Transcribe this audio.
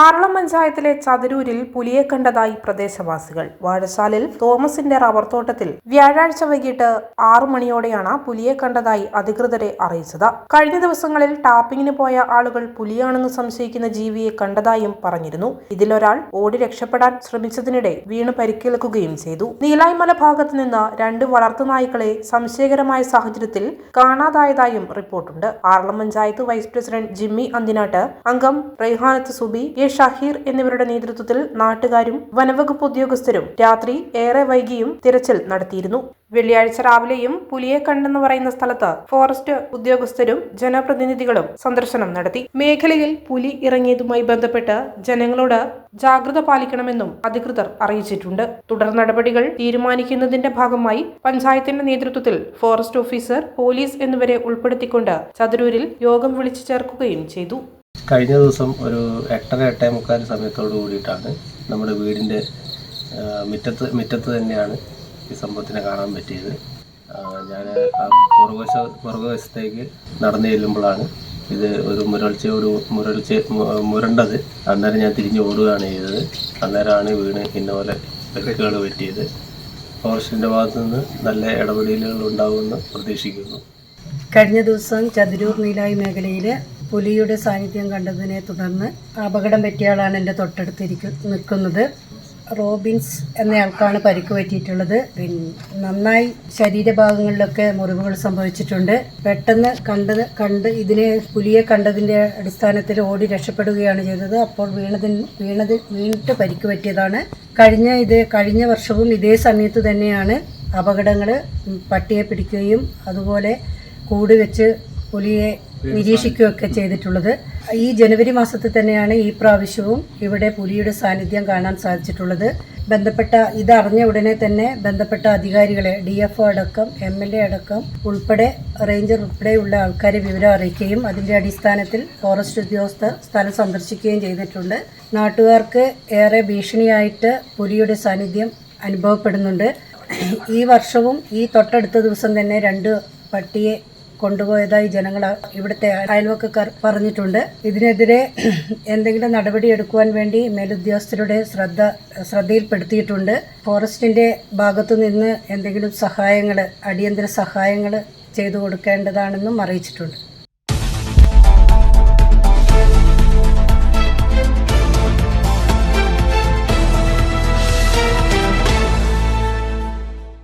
ആറളം പഞ്ചായത്തിലെ ചതരൂരിൽ പുലിയെ കണ്ടതായി പ്രദേശവാസികൾ. വാഴശാലിൽ തോമസിന്റെ റബ്ബർ തോട്ടത്തിൽ വ്യാഴാഴ്ച വൈകിട്ട് 6 മണിയോടെയാണ് പുലിയെ കണ്ടതായി അധികൃതരെ അറിയിച്ചത്. കഴിഞ്ഞ ദിവസങ്ങളിൽ ടാപ്പിങ്ങിന് പോയ ആളുകൾ പുലിയാണെന്ന് സംശയിക്കുന്ന ജീവിയെ കണ്ടതായും പറഞ്ഞിരുന്നു. ഇതിലൊരാൾ ഓടി രക്ഷപ്പെടാൻ ശ്രമിച്ചതിനിടെ വീണ് പരിക്കേൽക്കുകയും ചെയ്തു. നീലായ്മല ഭാഗത്ത് നിന്ന് 2 വളർത്തുനായ്ക്കളെ സംശയകരമായ സാഹചര്യത്തിൽ കാണാതായതായും റിപ്പോർട്ടുണ്ട്. Aralam panchayat vice president Jimmy Anthinattu, അംഗം റെയ്ഹാനത്ത് സുബി, ഷഹീർ എന്നിവരുടെ നേതൃത്വത്തിൽ നാട്ടുകാരും വനവകുപ്പ് ഉദ്യോഗസ്ഥരും രാത്രി ഏറെ വൈകിയും തിരച്ചിൽ നടത്തിയിരുന്നു. വെള്ളിയാഴ്ച രാവിലെയും പുലിയെ കണ്ടെന്ന് പറയുന്ന സ്ഥലത്ത് ഫോറസ്റ്റ് ഉദ്യോഗസ്ഥരും ജനപ്രതിനിധികളും സന്ദർശനം നടത്തി. മേഖലയിൽ പുലി ഇറങ്ങിയതുമായി ബന്ധപ്പെട്ട് ജനങ്ങളോട് ജാഗ്രത പാലിക്കണമെന്നും അധികൃതർ അറിയിച്ചിട്ടുണ്ട്. തുടർ നടപടികൾ തീരുമാനിക്കുന്നതിന്റെ ഭാഗമായി പഞ്ചായത്തിന്റെ നേതൃത്വത്തിൽ ഫോറസ്റ്റ് ഓഫീസർ, പോലീസ് എന്നിവരെ ഉൾപ്പെടുത്തിക്കൊണ്ട് ചതരൂരിൽ യോഗം വിളിച്ചു ചേർക്കുകയും ചെയ്തു. കഴിഞ്ഞ ദിവസം ഒരു 8:45 സമയത്തോട് കൂടിയിട്ടാണ് നമ്മുടെ വീടിൻ്റെ മുറ്റത്ത് തന്നെയാണ് ഈ സംഭവത്തിനെ കാണാൻ പറ്റിയത്. ഞാൻ പുറകുവശത്തേക്ക് നടന്നു ചെല്ലുമ്പോഴാണ് ഇത് ഒരു മുരണ്ടത്. അന്നേരം ഞാൻ തിരിഞ്ഞ് ഓടുകയാണ് ചെയ്തത്. അന്നേരമാണ് വീണ് ഇന്നപോലെ പരിക്കുകൾ പറ്റിയത്. ഫോറസ്റ്റിൻ്റെ ഭാഗത്തു നിന്ന് നല്ല ഇടപെടലുകൾ ഉണ്ടാകുമെന്ന് പ്രതീക്ഷിക്കുന്നു. കഴിഞ്ഞ ദിവസം ചതരൂർ നീലായി മേഖലയിൽ പുലിയുടെ സാന്നിധ്യം കണ്ടതിനെ തുടർന്ന് അപകടം പറ്റിയ ആളാണ് എൻ്റെ തൊട്ടടുത്ത് നിൽക്കുന്നത്. റോബിൻസ് എന്നയാൾക്കാണ് പരിക്ക് പറ്റിയിട്ടുള്ളത്. നന്നായി ശരീരഭാഗങ്ങളിലൊക്കെ മുറിവുകൾ സംഭവിച്ചിട്ടുണ്ട്. പെട്ടെന്ന് ഇതിനെ പുലിയെ കണ്ടതിൻ്റെ അടിസ്ഥാനത്തിൽ ഓടി രക്ഷപ്പെടുകയാണ് ചെയ്തത്. അപ്പോൾ വീണിട്ട് പരിക്ക് പറ്റിയതാണ്. കഴിഞ്ഞ വർഷവും ഇതേ സമയത്ത് തന്നെയാണ് അപകടങ്ങൾ. പട്ടിയെ പിടിക്കുകയും അതുപോലെ കൂട് വെച്ച് പുലിയെ നിരീക്ഷിക്കുകയൊക്കെ ചെയ്തിട്ടുള്ളത്. ഈ ജനുവരി മാസത്തിൽ തന്നെയാണ് ഈ പ്രാവശ്യവും ഇവിടെ പുലിയുടെ സാന്നിധ്യം കാണാൻ സാധിച്ചിട്ടുള്ളത്. ഇതറിഞ്ഞ ഉടനെ തന്നെ ബന്ധപ്പെട്ട അധികാരികളെ, DFO അടക്കം, MLA അടക്കം ഉൾപ്പെടെ, റേഞ്ചർ ഉൾപ്പെടെയുള്ള ആൾക്കാരെ വിവരം അറിയിക്കുകയും അതിൻ്റെ അടിസ്ഥാനത്തിൽ ഫോറസ്റ്റ് ഉദ്യോഗസ്ഥർ സ്ഥലം സന്ദർശിക്കുകയും ചെയ്തിട്ടുണ്ട്. നാട്ടുകാർക്ക് ഏറെ ഭീഷണിയായിട്ട് പുലിയുടെ സാന്നിധ്യം അനുഭവപ്പെടുന്നുണ്ട്. ഈ വർഷവും ഈ തൊട്ടടുത്ത ദിവസം തന്നെ 2 പട്ടിയെ കൊണ്ടുപോയതായി ഇവിടുത്തെ അയൽവക്കക്കാർ പറഞ്ഞിട്ടുണ്ട്. ഇതിനെതിരെ എന്തെങ്കിലും നടപടിയെടുക്കുവാൻ വേണ്ടി മേലുദ്യോഗസ്ഥരുടെ ശ്രദ്ധയിൽപ്പെടുത്തിയിട്ടുണ്ട്. ഫോറസ്റ്റിന്റെ ഭാഗത്തു നിന്ന് എന്തെങ്കിലും അടിയന്തര സഹായങ്ങൾ ചെയ്തു കൊടുക്കേണ്ടതാണെന്നും അറിയിച്ചിട്ടുണ്ട്.